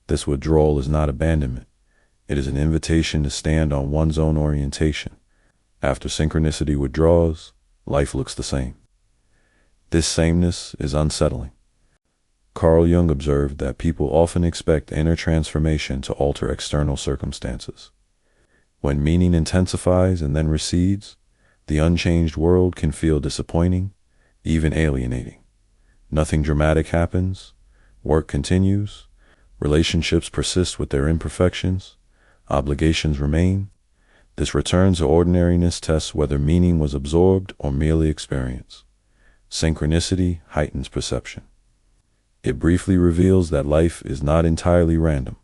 This withdrawal is not abandonment. It is an invitation to stand on one's own orientation. After synchronicity withdraws, life looks the same. This sameness is unsettling. Carl Jung observed that people often expect inner transformation to alter external circumstances. When meaning intensifies and then recedes, the unchanged world can feel disappointing, even alienating. Nothing dramatic happens. Work continues. Relationships persist with their imperfections. Obligations remain. This return to ordinariness tests whether meaning was absorbed or merely experienced. Synchronicity heightens perception. It briefly reveals that life is not entirely random.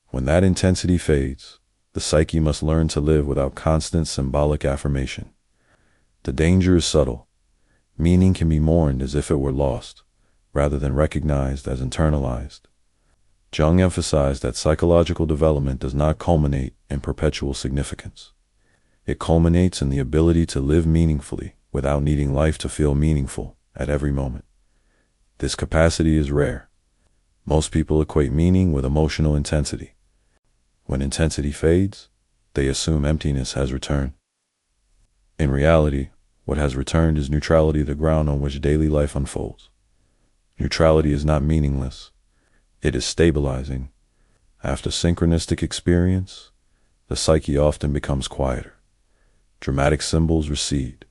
When that intensity fades, the psyche must learn to live without constant symbolic affirmation. The danger is subtle. Meaning can be mourned as if it were lost, rather than recognized as internalized. Jung emphasized that psychological development does not culminate in perpetual significance. It culminates in the ability to live meaningfully without needing life to feel meaningful at every moment. This capacity is rare. Most people equate meaning with emotional intensity. When intensity fades, they assume emptiness has returned. In reality, what has returned is neutrality, the ground on which daily life unfolds. Neutrality is not meaningless. It is stabilizing. After synchronistic experience, the psyche often becomes quieter. Dramatic symbols recede.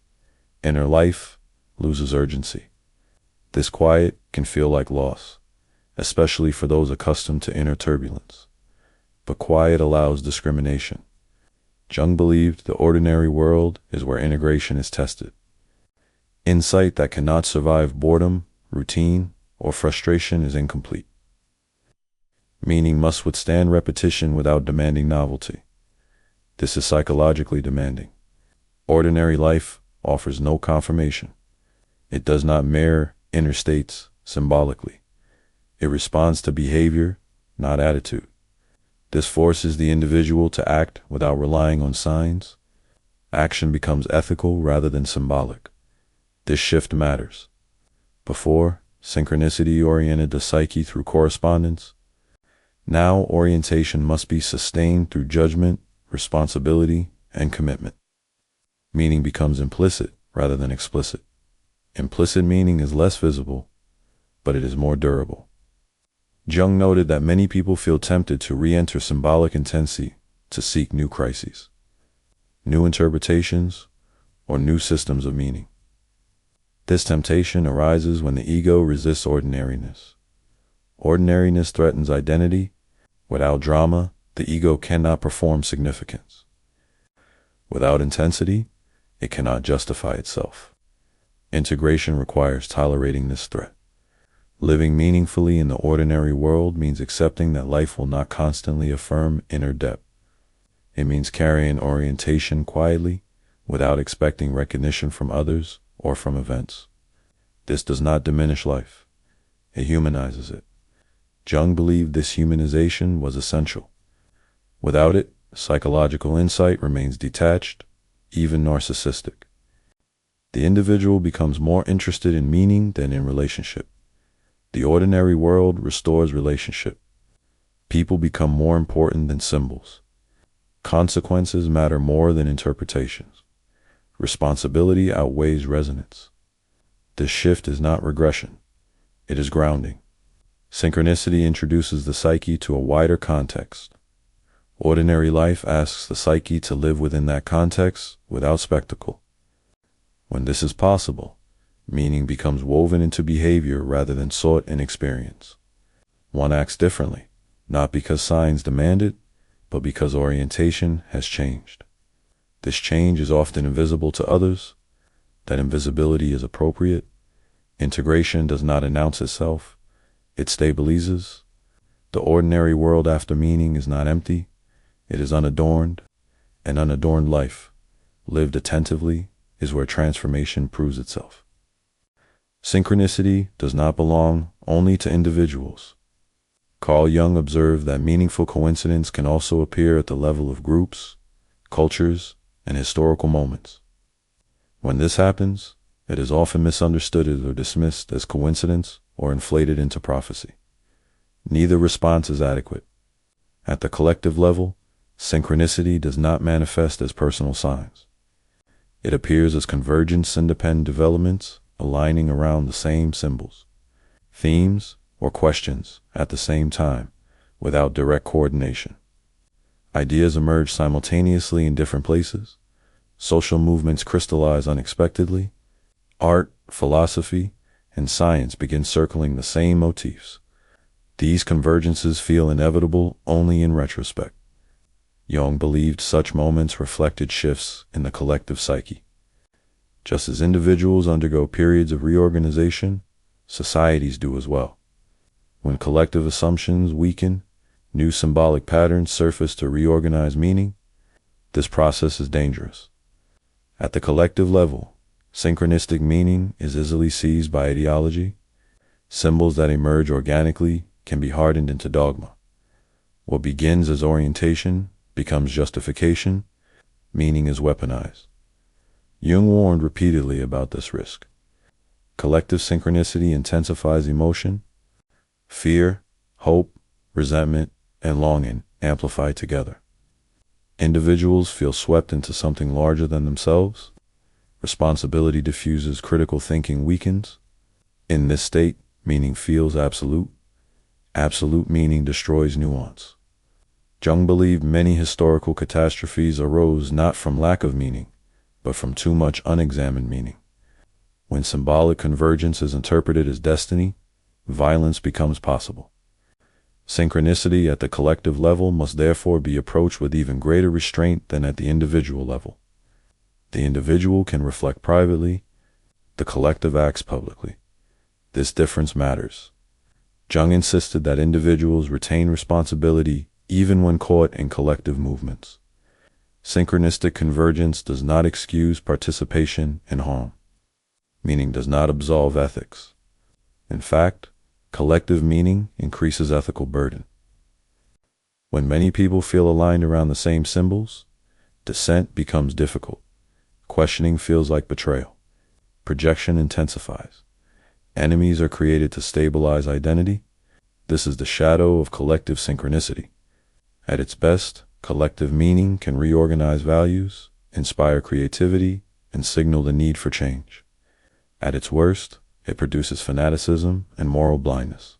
Inner life loses urgency. This quiet can feel like loss, especially for those accustomed to inner turbulence. But quiet allows discrimination. Jung believed the ordinary world is where integration is tested. Insight that cannot survive boredom, routine, or frustration is incomplete. Meaning must withstand repetition without demanding novelty. This is psychologically demanding. Ordinary life offers no confirmation. It does not mirror inner states symbolically. It responds to behavior, not attitude. This forces the individual to act without relying on signs. Action becomes ethical rather than symbolic. This shift matters. Before, synchronicity oriented the psyche through correspondence. Now, orientation must be sustained through judgment, responsibility, and commitment. Meaning becomes implicit rather than explicit. Implicit meaning is less visible, but it is more durable. Jung noted that many people feel tempted to re-enter symbolic intensity to seek new crises, new interpretations, or new systems of meaning. This temptation arises when the ego resists ordinariness. Ordinariness threatens identity. Without drama, the ego cannot perform significance. Without intensity, it cannot justify itself. Integration requires tolerating this threat. Living meaningfully in the ordinary world means accepting that life will not constantly affirm inner depth. It means carrying orientation quietly, without expecting recognition from others or from events. This does not diminish life. It humanizes it. Jung believed this humanization was essential. Without it, psychological insight remains detached, even narcissistic. The individual becomes more interested in meaning than in relationship. The ordinary world restores relationship. People become more important than symbols. Consequences matter more than interpretations. Responsibility outweighs resonance. This shift is not regression. It is grounding. Synchronicity introduces the psyche to a wider context. Ordinary life asks the psyche to live within that context without spectacle. When this is possible, meaning becomes woven into behavior rather than sought in experience. One acts differently, not because signs demand it, but because orientation has changed. This change is often invisible to others. That invisibility is appropriate. Integration does not announce itself. It stabilizes. The ordinary world after meaning is not empty. It is unadorned. An unadorned life, lived attentively, is where transformation proves itself. Synchronicity does not belong only to individuals. Carl Jung observed that meaningful coincidence can also appear at the level of groups, cultures, and historical moments. When this happens, it is often misunderstood or dismissed as coincidence or inflated into prophecy. Neither response is adequate. At the collective level, synchronicity does not manifest as personal signs. It appears as convergence-independent developments aligning around the same symbols, themes, or questions at the same time, without direct coordination. Ideas emerge simultaneously in different places. Social movements crystallize unexpectedly. Art, philosophy, and science begin circling the same motifs. These convergences feel inevitable only in retrospect. Jung believed such moments reflected shifts in the collective psyche. Just as individuals undergo periods of reorganization, societies do as well. When collective assumptions weaken, new symbolic patterns surface to reorganize meaning. This process is dangerous. At the collective level, synchronistic meaning is easily seized by ideology. Symbols that emerge organically can be hardened into dogma. What begins as orientation becomes justification. Meaning is weaponized. Jung warned repeatedly about this risk. Collective synchronicity intensifies emotion. Fear, hope, resentment, and longing amplify together. Individuals feel swept into something larger than themselves. Responsibility diffuses, critical thinking weakens. In this state, meaning feels absolute. Absolute meaning destroys nuance. Jung believed many historical catastrophes arose not from lack of meaning, but from too much unexamined meaning. When symbolic convergence is interpreted as destiny, violence becomes possible. Synchronicity at the collective level must therefore be approached with even greater restraint than at the individual level. The individual can reflect privately, the collective acts publicly. This difference matters. Jung insisted that individuals retain responsibility even when caught in collective movements. Synchronistic convergence does not excuse participation in harm. Meaning does not absolve ethics. In fact, collective meaning increases ethical burden. When many people feel aligned around the same symbols, dissent becomes difficult. Questioning feels like betrayal. Projection intensifies. Enemies are created to stabilize identity. This is the shadow of collective synchronicity. At its best, collective meaning can reorganize values, inspire creativity, and signal the need for change. At its worst, it produces fanaticism and moral blindness.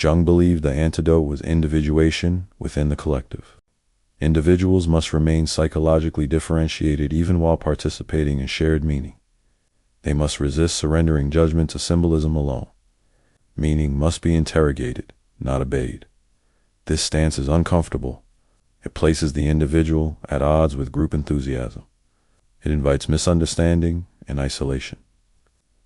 Jung believed the antidote was individuation within the collective. Individuals must remain psychologically differentiated even while participating in shared meaning. They must resist surrendering judgment to symbolism alone. Meaning must be interrogated, not obeyed. This stance is uncomfortable. It places the individual at odds with group enthusiasm. It invites misunderstanding and isolation.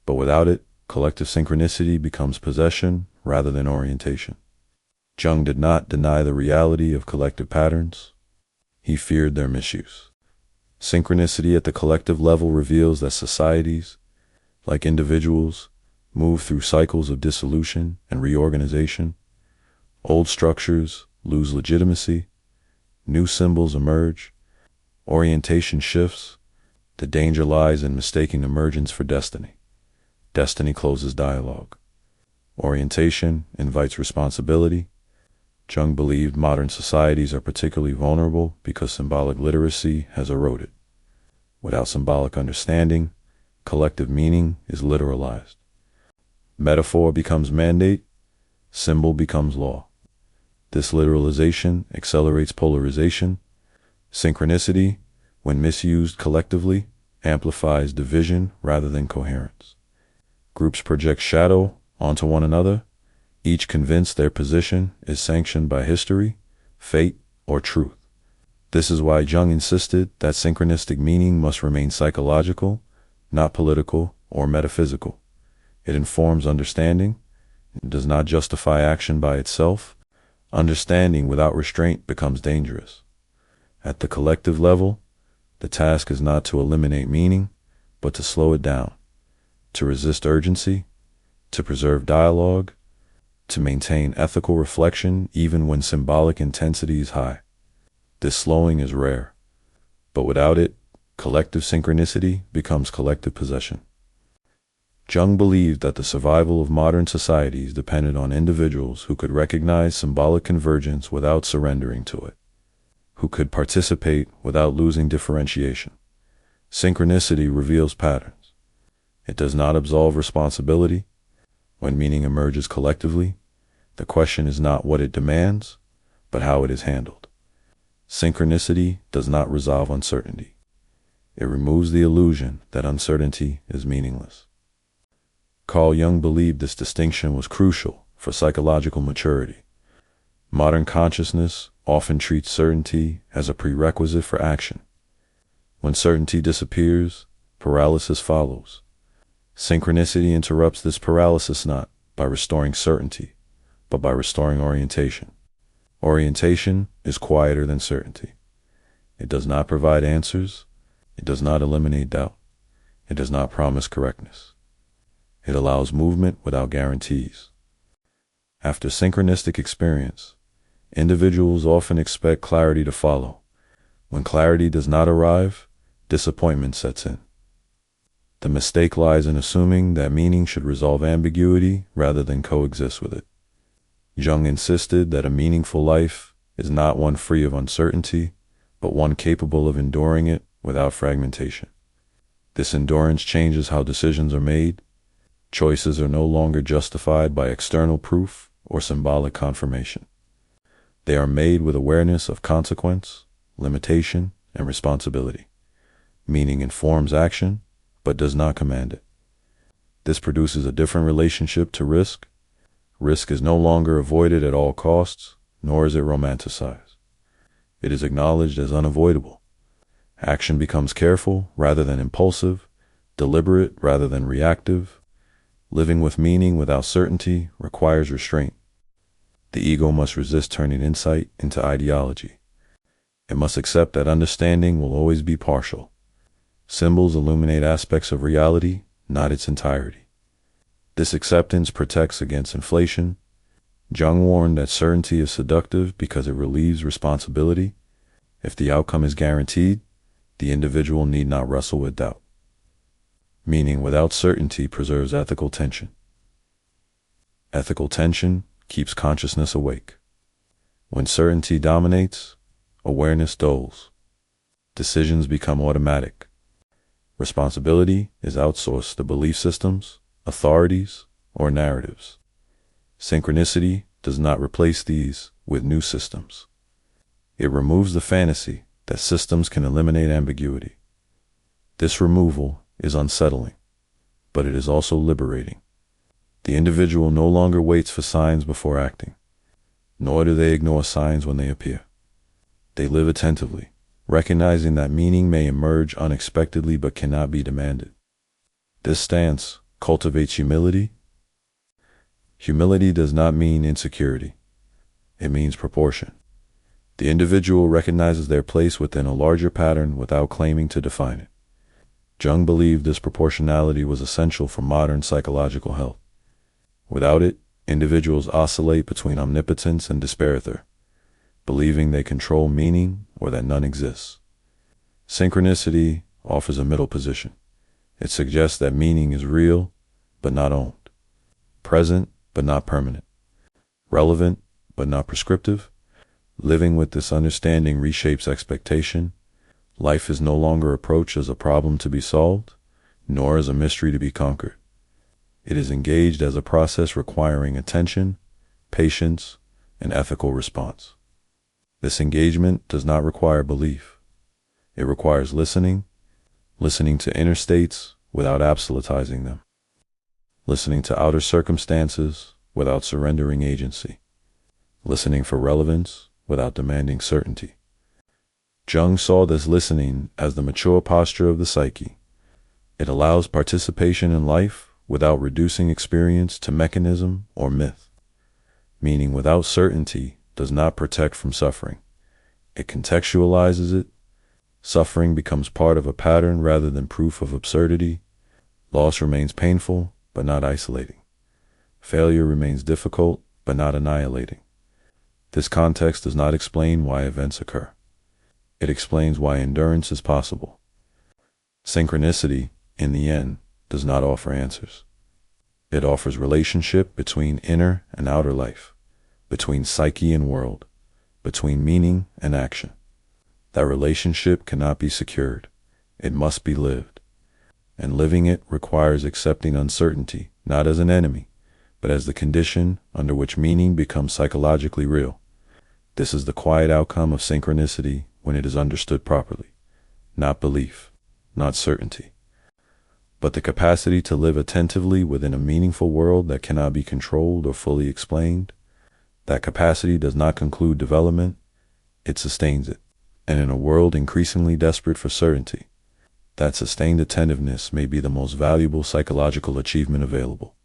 But without it, collective synchronicity becomes possession rather than orientation. Jung did not deny the reality of collective patterns. He feared their misuse. Synchronicity at the collective level reveals that societies, like individuals, move through cycles of dissolution and reorganization. Old structures lose legitimacy. New symbols emerge. Orientation shifts. The danger lies in mistaking emergence for destiny. Destiny closes dialogue. Orientation invites responsibility. Jung believed modern societies are particularly vulnerable because symbolic literacy has eroded. Without symbolic understanding, collective meaning is literalized. Metaphor becomes mandate, symbol becomes law. This literalization accelerates polarization. Synchronicity, when misused collectively, amplifies division rather than coherence. Groups project shadow onto one another, each convinced their position is sanctioned by history, fate, or truth. This is why Jung insisted that synchronistic meaning must remain psychological, not political or metaphysical. It informs understanding. It does not justify action by itself. Understanding without restraint becomes dangerous. At the collective level, the task is not to eliminate meaning, but to slow it down, to resist urgency, to preserve dialogue, to maintain ethical reflection even when symbolic intensity is high. This slowing is rare, but without it, collective synchronicity becomes collective possession. Jung believed that the survival of modern societies depended on individuals who could recognize symbolic convergence without surrendering to it, who could participate without losing differentiation. Synchronicity reveals patterns. It does not absolve responsibility. When meaning emerges collectively, the question is not what it demands, but how it is handled. Synchronicity does not resolve uncertainty. It removes the illusion that uncertainty is meaningless. Carl Jung believed this distinction was crucial for psychological maturity. Modern consciousness often treats certainty as a prerequisite for action. When certainty disappears, paralysis follows. Synchronicity interrupts this paralysis not by restoring certainty, but by restoring orientation. Orientation is quieter than certainty. It does not provide answers. It does not eliminate doubt. It does not promise correctness. It allows movement without guarantees. After synchronistic experience, individuals often expect clarity to follow. When clarity does not arrive, disappointment sets in. The mistake lies in assuming that meaning should resolve ambiguity rather than coexist with it. Jung insisted that a meaningful life is not one free of uncertainty, but one capable of enduring it without fragmentation. This endurance changes how decisions are made. Choices are no longer justified by external proof or symbolic confirmation. They are made with awareness of consequence, limitation, and responsibility. Meaning informs action, but does not command it. This produces a different relationship to risk. Risk is no longer avoided at all costs, nor is it romanticized. It is acknowledged as unavoidable. Action becomes careful rather than impulsive, deliberate rather than reactive. Living with meaning without certainty requires restraint. The ego must resist turning insight into ideology. It must accept that understanding will always be partial. Symbols illuminate aspects of reality, not its entirety. This acceptance protects against inflation. Jung warned that certainty is seductive because it relieves responsibility. If the outcome is guaranteed, the individual need not wrestle with doubt. Meaning without certainty preserves ethical tension. Ethical tension keeps consciousness awake. When certainty dominates, awareness dulls. Decisions become automatic. Responsibility is outsourced to belief systems, authorities, or narratives. Synchronicity does not replace these with new systems. It removes the fantasy that systems can eliminate ambiguity. This removal is unsettling, but it is also liberating. The individual no longer waits for signs before acting, nor do they ignore signs when they appear. They live attentively, recognizing that meaning may emerge unexpectedly but cannot be demanded. This stance cultivates humility. Humility does not mean insecurity. It means proportion. The individual recognizes their place within a larger pattern without claiming to define it. Jung believed this proportionality was essential for modern psychological health. Without it, individuals oscillate between omnipotence and despair, believing they control meaning or that none exists. Synchronicity offers a middle position. It suggests that meaning is real, but not owned, present, but not permanent, relevant, but not prescriptive. Living with this understanding reshapes expectation. Life is no longer approached as a problem to be solved, nor as a mystery to be conquered. It is engaged as a process requiring attention, patience, and ethical response. This engagement does not require belief. It requires listening to inner states without absolutizing them, listening to outer circumstances without surrendering agency, listening for relevance without demanding certainty. Jung saw this listening as the mature posture of the psyche. It allows participation in life without reducing experience to mechanism or myth. Meaning without certainty does not protect from suffering. It contextualizes it. Suffering becomes part of a pattern rather than proof of absurdity. Loss remains painful, but not isolating. Failure remains difficult, but not annihilating. This context does not explain why events occur. It explains why endurance is possible. Synchronicity, in the end, does not offer answers. It offers relationship between inner and outer life, between psyche and world, between meaning and action. That relationship cannot be secured. It must be lived. And living it requires accepting uncertainty, not as an enemy, but as the condition under which meaning becomes psychologically real. This is the quiet outcome of synchronicity when it is understood properly. Not belief, not certainty, but the capacity to live attentively within a meaningful world that cannot be controlled or fully explained. That capacity does not conclude development, it sustains it. And in a world increasingly desperate for certainty, that sustained attentiveness may be the most valuable psychological achievement available.